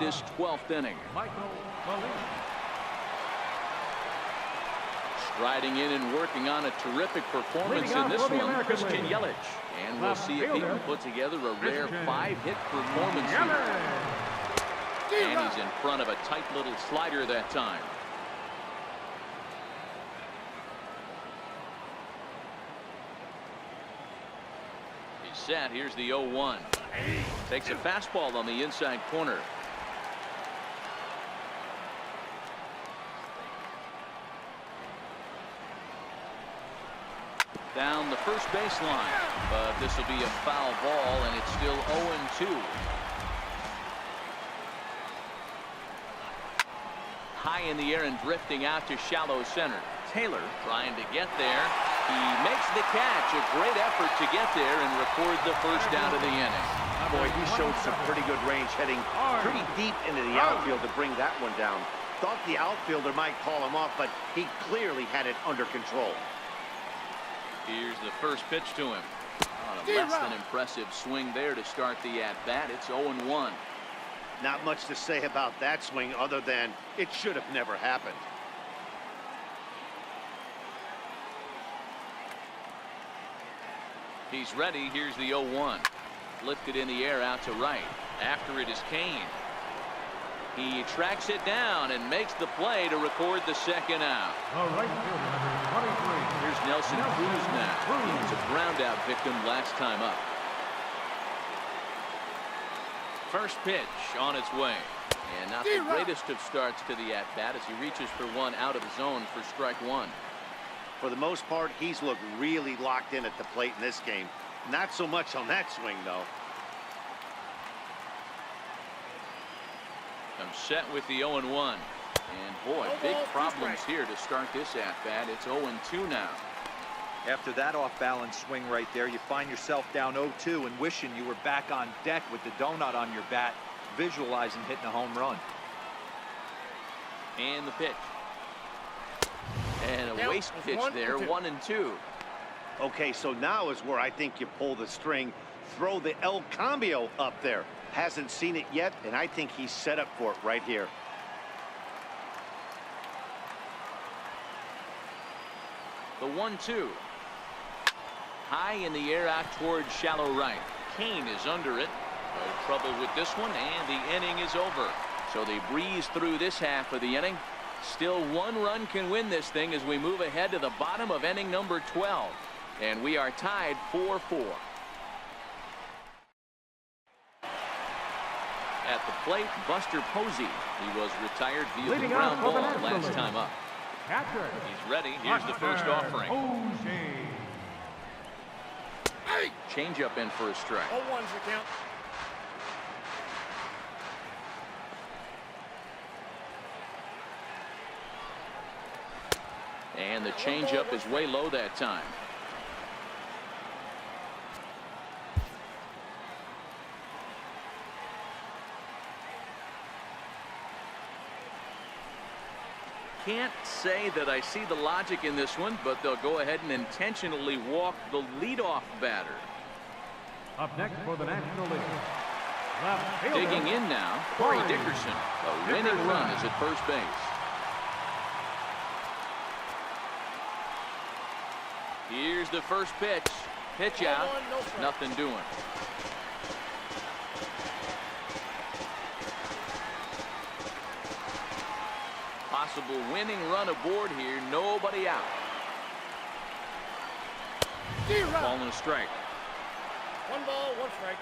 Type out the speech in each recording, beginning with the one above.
this 12th inning. Striding in and working on a terrific performance in this one, Christian Yelich. And we'll see if he can put together a rare 5-hit performance here. And he's in front of a tight little slider that time. He's set. Here's the 0-1. Takes a fastball on the inside corner. Down the first baseline, but this will be a foul ball, and it's still 0-2. High in the air and drifting out to shallow center. Taylor trying to get there. He makes the catch. A great effort to get there and record the first out of the inning. Boy, he showed some pretty good range, heading pretty deep into the outfield to bring that one down. Thought the outfielder might call him off, but he clearly had it under control. Here's the first pitch to him. On a less than impressive swing there to start the at-bat. It's 0-1. Not much to say about that swing other than it should have never happened. He's ready. Here's the 0-1. Lifted in the air out to right. After it is Kane. He tracks it down and makes the play to record the second out. Here's Nelson Cruz now. He was a ground out victim last time up. First pitch on its way. And not the greatest of starts to the at-bat as he reaches for one out of the zone for strike one. For the most part, he's looked really locked in at the plate in this game. Not so much on that swing, though. Comes set with the 0-1. And boy, big problems here to start this at-bat. It's 0-2 now. After that off-balance swing right there, you find yourself down 0-2 and wishing you were back on deck with the donut on your bat, visualizing hitting a home run. And the pitch. And a waste pitch there, 1-2. Okay, so now is where I think you pull the string. Throw the El Cambio up there. Hasn't seen it yet, and I think he's set up for it right here. The 1-2. High in the air out towards shallow right. Kane is under it. No trouble with this one, and the inning is over. So they breeze through this half of the inning. Still one run can win this thing as we move ahead to the bottom of inning number 12. And we are tied 4-4. At the plate, Buster Posey. He was retired via the ground ball last time up. He's ready. Here's the first offering. Change up in for a strike. 0-1's the count. And the changeup is way low that time. Can't say that I see the logic in this one, but they'll go ahead and intentionally walk the leadoff batter. Up next for the National League. Digging in now, Corey Dickerson. A winning run is at first base. Here's the first pitch. Pitch out. Nothing doing. Possible winning run aboard here. Nobody out. Ball and a strike. 1 ball, 1 strike.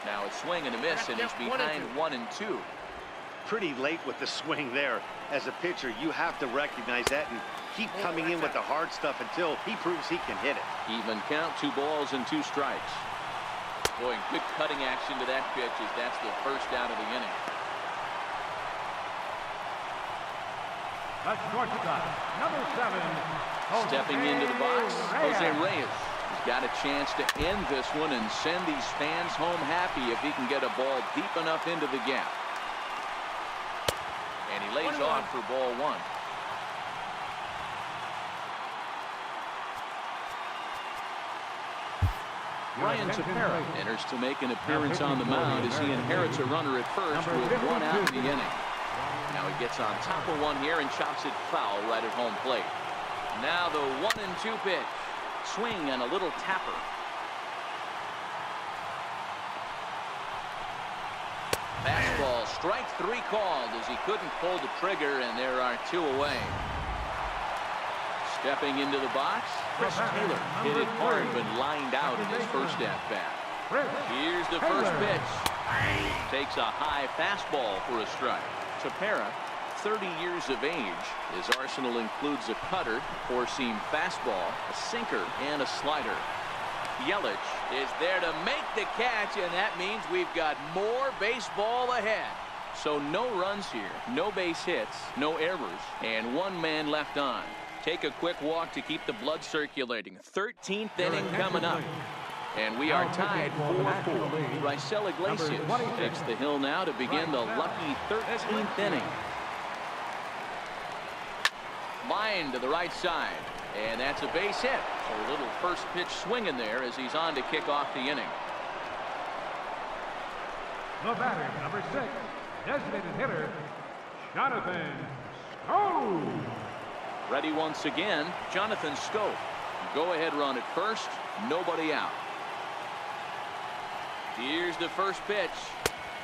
Now a swing and a miss, and he's behind 1-2. Pretty late with the swing there. As a pitcher, you have to recognize that and keep coming in with the hard stuff until he proves he can hit it. Even count, 2 balls and 2 strikes. Boy, good cutting action to that pitch as that's the first out of the inning. That's shortstop, number 7. Stepping into the box, Jose Reyes. He's got a chance to end this one and send these fans home happy if he can get a ball deep enough into the gap. And he lays off for ball 1. Ryan Tepera enters to make an appearance on the mound as he inherits a runner at first with 1 out in the inning. Now he gets on top of one here and chops it foul right at home plate. Now the 1-2 pitch. Swing and a little tapper. Fastball, strike 3 called as he couldn't pull the trigger, and there are 2 away. Stepping into the box, Chris Taylor hit it hard but lined out in his first at-bat. Here's the first pitch. Takes a high fastball for a strike. Tepera, 30 years of age. His arsenal includes a cutter, 4-seam fastball, a sinker, and a slider. Yelich is there to make the catch, and that means we've got more baseball ahead. So no runs here, no base hits, no errors, and 1 man left on. Take a quick walk to keep the blood circulating. 13th inning coming up. And we are tied 4-4. Raisel Iglesias takes the hill now to begin the lucky 13th inning. Line to the right side. And that's a base hit. So a little first pitch swinging there as he's on to kick off the inning. The batter, number 6, designated hitter, Jonathan Schoop. Ready once again, Jonathan Schoop. Go ahead run at first, nobody out. Here's the first pitch.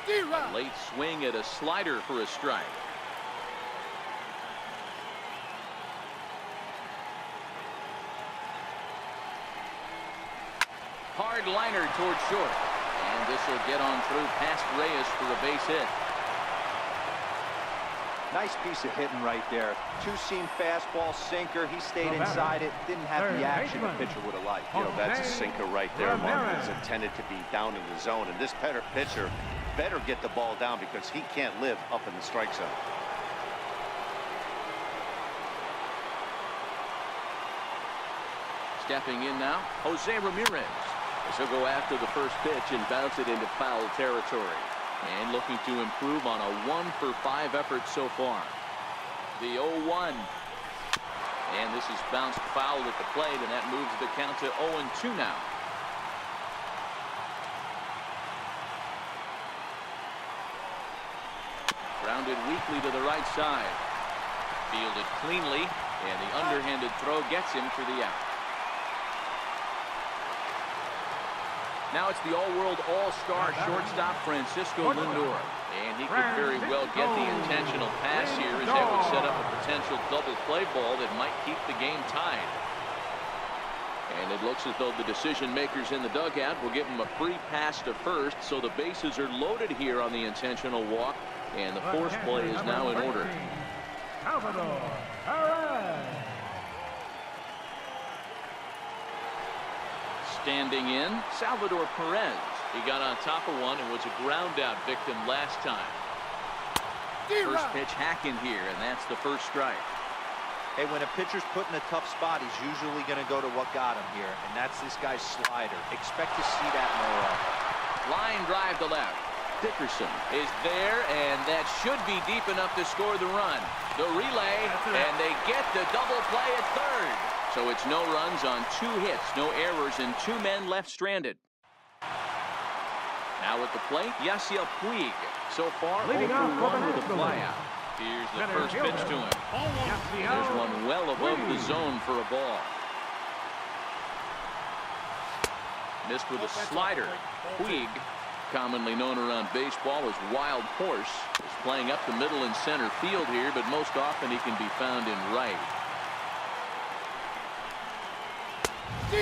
A late swing at a slider for a strike. Hard liner towards short. And this will get on through past Reyes for a base hit. Nice piece of hitting right there. 2-seam fastball, sinker. He stayed inside it. Didn't have the action the pitcher would have liked. You know, that's a sinker right there, Mark. It's intended to be down in the zone. And this pitcher better get the ball down because he can't live up in the strike zone. Stepping in now, Jose Ramirez. As he'll go after the first pitch and bounce it into foul territory. And looking to improve on a 1-for-5 effort so far. The 0-1. And this is bounced foul at the plate, and that moves the count to 0-2 now. Grounded weakly to the right side. Fielded cleanly, and the underhanded throw gets him for the out. Now it's the all-world all-star shortstop Francisco Lindor. And he could very well get the intentional pass here as that would set up a potential double play ball that might keep the game tied. And it looks as though the decision makers in the dugout will give him a free pass to first, so the bases are loaded here on the intentional walk, and the force play is now in order. Standing in, Salvador Perez. He got on top of one and was a ground out victim last time. First pitch hack in here, and that's the first strike. Hey, when a pitcher's put in a tough spot, he's usually going to go to what got him here, and that's this guy's slider. Expect to see that more often. Line drive to left. Dickerson is there, and that should be deep enough to score the run. The relay, and they get the double play at third. So it's no runs on 2 hits, no errors, and 2 men left stranded. Now at the plate, Yasiel Puig. So far, 0 for 1 with a flyout. Here's the first pitch to him. There's one well above the zone for a ball. Missed with a slider. Puig, commonly known around baseball as Wild Horse, is playing up the middle and center field here, but most often he can be found in right.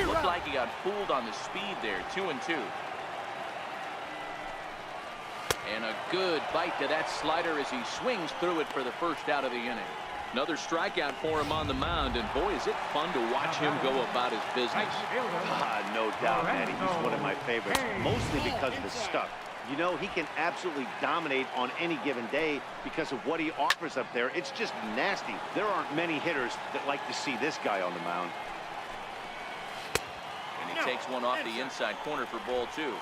Looked like he got fooled on the speed there. 2-2. And a good bite to that slider as he swings through it for the first out of the inning. Another strikeout for him on the mound, and boy, is it fun to watch him go about his business. No doubt, Matty. He's one of my favorites, mostly because of his stuff. You know, he can absolutely dominate on any given day because of what he offers up there. It's just nasty. There aren't many hitters that like to see this guy on the mound. And he takes one off the inside corner for ball 2.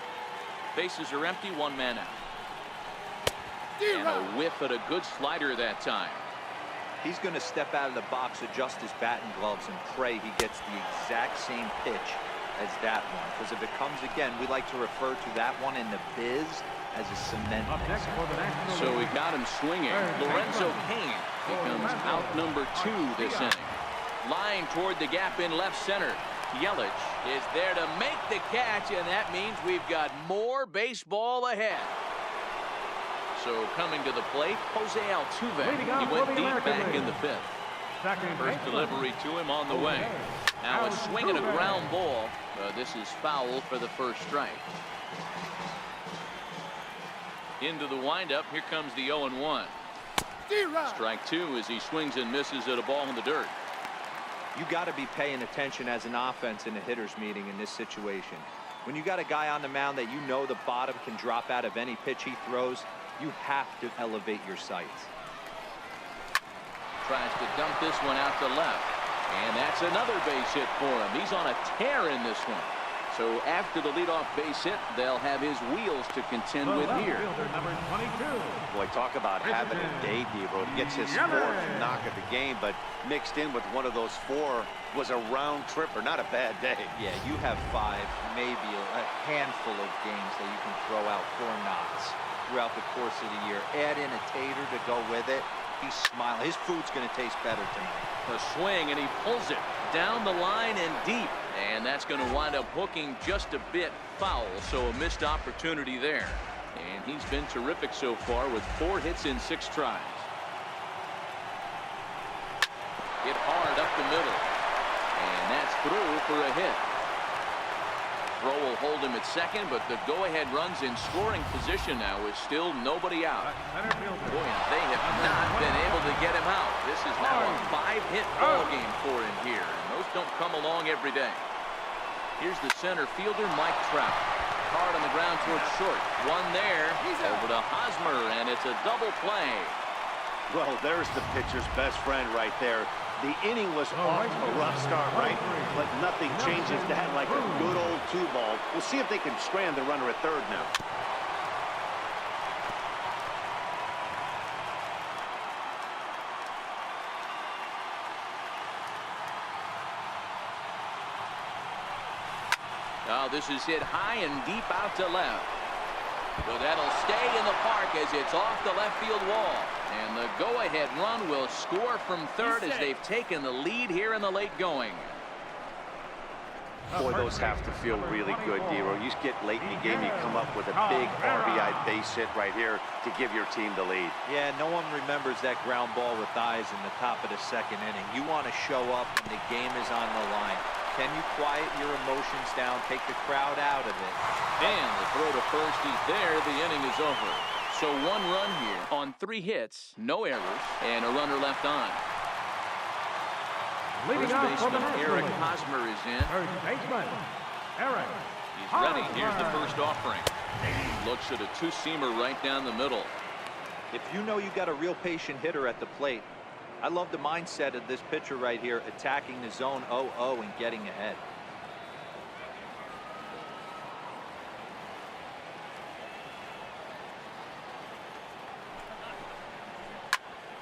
Bases are empty, 1 man out. And a whiff at a good slider that time. He's going to step out of the box, adjust his bat and gloves, and pray he gets the exact same pitch as that one, because if it comes again, we like to refer to that one in the biz as a cement mixer. So he got him swinging. Lorenzo Cain becomes out number 2 this inning. Line toward the gap in left center. Yelich is there to make the catch, and that means we've got more baseball ahead. So coming to the plate, Jose Altuve. He went deep back in the 5th. First delivery to him on the way. Now a swing and a ground ball. This is foul for the first strike. Into the windup. Here comes the 0-1. Strike 2 as he swings and misses at a ball in the dirt. You got to be paying attention as an offense in a hitter's meeting in this situation. When you got a guy on the mound that you know the bottom can drop out of any pitch he throws, you have to elevate your sights. Tries to dump this one out to left. And that's another base hit for him. He's on a tear in this one. So after the leadoff base hit, they'll have his wheels to contend with here. Number 22. Boy, talk about having a day, Debo. He gets his 4th knock of the game, but mixed in with one of those 4 was a round tripper. Not a bad day. Yeah, you have 5, maybe a handful of games that you can throw out 4 knocks throughout the course of the year. Add in a tater to go with it. He's smiling. His food's going to taste better tonight. A swing, and he pulls it down the line and deep. And that's going to wind up hooking just a bit foul, so a missed opportunity there. And he's been terrific so far with 4 hits in 6 tries. Hit hard up the middle. And that's through for a hit. Throw will hold him at second, but the go-ahead runs in scoring position now with still nobody out. Boy, and they have not been able to get him out. This is now a 5-hit ball game for him here. And those don't come along every day. Here's the center fielder, Mike Trout. Hard on the ground towards short. One there. Over to Hosmer, and it's a double play. Well, there's the pitcher's best friend right there. The inning was off to a rough start, right? But nothing changes that like a good old 2-ball. We'll see if they can strand the runner at third now. Now this is hit high and deep out to left. So that'll stay in the park as it's off the left field wall. And the go-ahead run will score from third as they've taken the lead here in the late going. Boy, those have to feel really good, Dero. You get late in the game, you come up with a big RBI base hit right here to give your team the lead. Yeah, no one remembers that ground ball with eyes in the top of the 2nd inning. You want to show up when the game is on the line. Can you quiet your emotions down, take the crowd out of it? And the throw to first is there. The inning is over. So 1 run here on 3 hits, no errors, and a runner left on. First baseman Eric Hosmer is in. First baseman, Eric. He's ready. Here's the first offering. Looks at a 2-seamer right down the middle. If you know you got a real patient hitter at the plate, I love the mindset of this pitcher right here, attacking the zone 0-0 and getting ahead.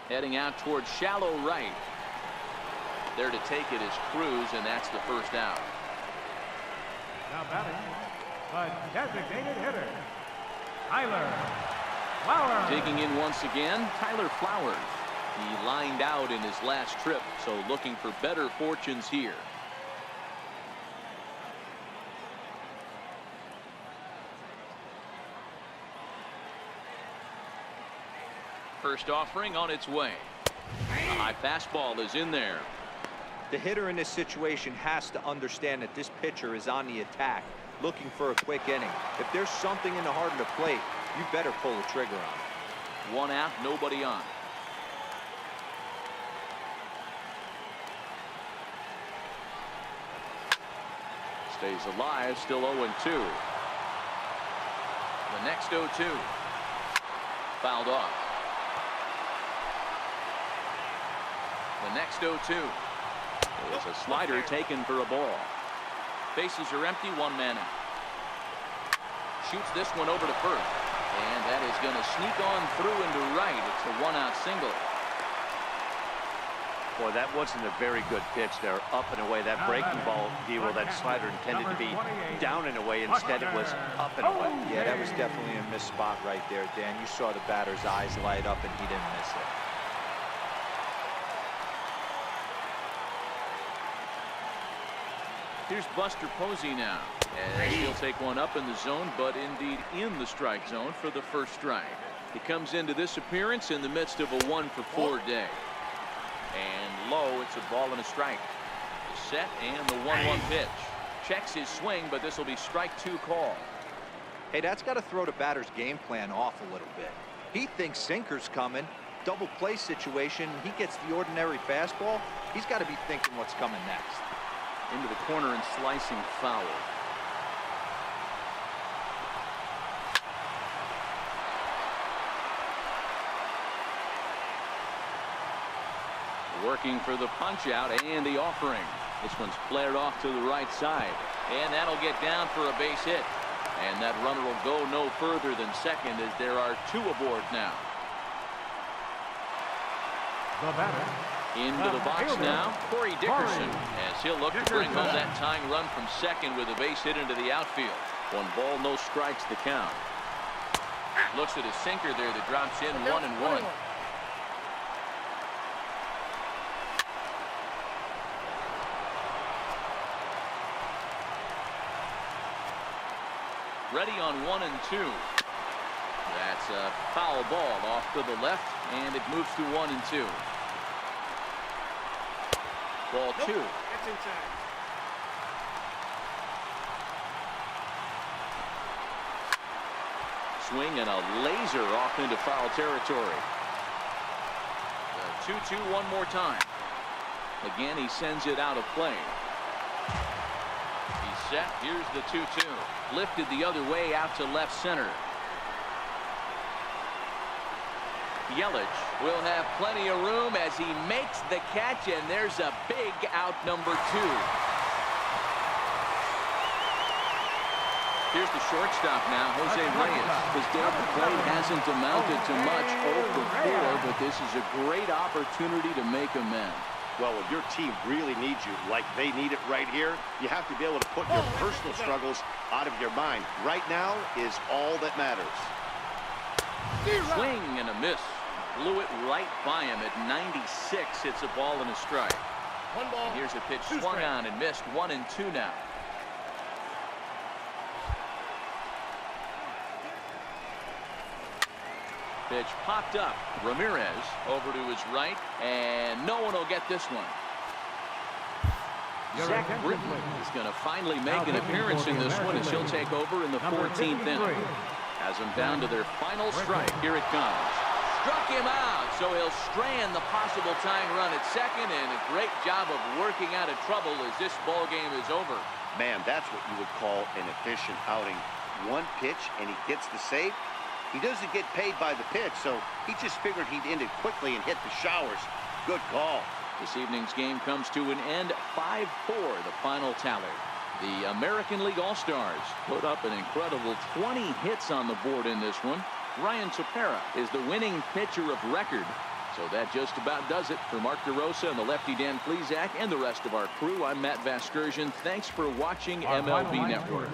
Heading out towards shallow right. There to take it is Cruz, and that's the first out. Now batting, the designated hitter, Tyler Flowers. Digging in once again, Tyler Flowers. He lined out in his last trip, so looking for better fortunes here. First offering on its way. A high fastball is in there. The hitter in this situation has to understand that this pitcher is on the attack, looking for a quick inning. If there's something in the heart of the plate, you better pull the trigger on it. 1 out, nobody on. Stays alive, still 0-2. The next 0-2. Fouled off. The next 0-2 is a slider taken for a ball. Bases are empty, 1 man out. Shoots this one over to first. And that is going to sneak on through into right. It's a 1-out single. Boy, that wasn't a very good pitch there, up and away. That breaking ball, D-Roll, that slider intended to be down and away. Instead, it was up and away. Yeah, that was definitely a missed spot right there, Dan. You saw the batter's eyes light up, and he didn't miss it. Here's Buster Posey now, as he'll take one up in the zone, but indeed in the strike zone for the first strike. He comes into this appearance in the midst of a 1-for-4 day. And low, it's a ball and a strike. The set and the 1-1 pitch. Checks his swing, but this will be strike 2 call. Hey, that's got to throw the batter's game plan off a little bit. He thinks sinker's coming, double play situation. He gets the ordinary fastball. He's got to be thinking what's coming next. Into the corner and slicing foul. Working for the punch out and the offering. This one's flared off to the right side, and that'll get down for a base hit. And that runner will go no further than second, as there are 2 aboard now. The batter. Into the box now, Corey Dickerson, as he'll look to bring home that tying run from second with a base hit into the outfield. 1 ball, no strikes to count. Looks at his sinker there that drops in 1-1. Ready on 1-2. That's a foul ball off to the left, and it moves to 1-2. Ball 2. That's inside. Swing and a laser off into foul territory. The 2-2 one more time. Again, he sends it out of play. He's set. Here's the 2-2. Lifted the other way out to left center. Yelich will have plenty of room as he makes the catch, and there's a big out number 2. Here's the shortstop now, Jose Reyes. His day at the plate hasn't amounted to much, 0 for 4, but this is a great opportunity to make amends. Well, if your team really needs you like they need it right here, you have to be able to put your personal struggles out of your mind. Right now is all that matters. Swing and a miss. Blew it right by him at 96. It's a ball and a strike. 1 ball. Here's a pitch 2 swung strikes. on and missed. 1-2 now. Pitch popped up. Ramirez over to his right, and no one will get this one. Zach Britton is going to finally make an appearance in this one as he'll take over in the 14th inning. Has them down to their final strike. Here it comes. Struck him out, so he'll strand the possible tying run at second, and a great job of working out of trouble as this ball game is over. Man, that's what you would call an efficient outing. 1 pitch, and he gets the save. He doesn't get paid by the pitch, so he just figured he'd end it quickly and hit the showers. Good call. This evening's game comes to an end. 5-4, the final tally. The American League All-Stars put up an incredible 20 hits on the board in this one. Ryan Tepera is the winning pitcher of record. So that just about does it. For Mark DeRosa and the lefty Dan Plesac and the rest of our crew, I'm Matt Vasgersian. Thanks for watching MLB Network.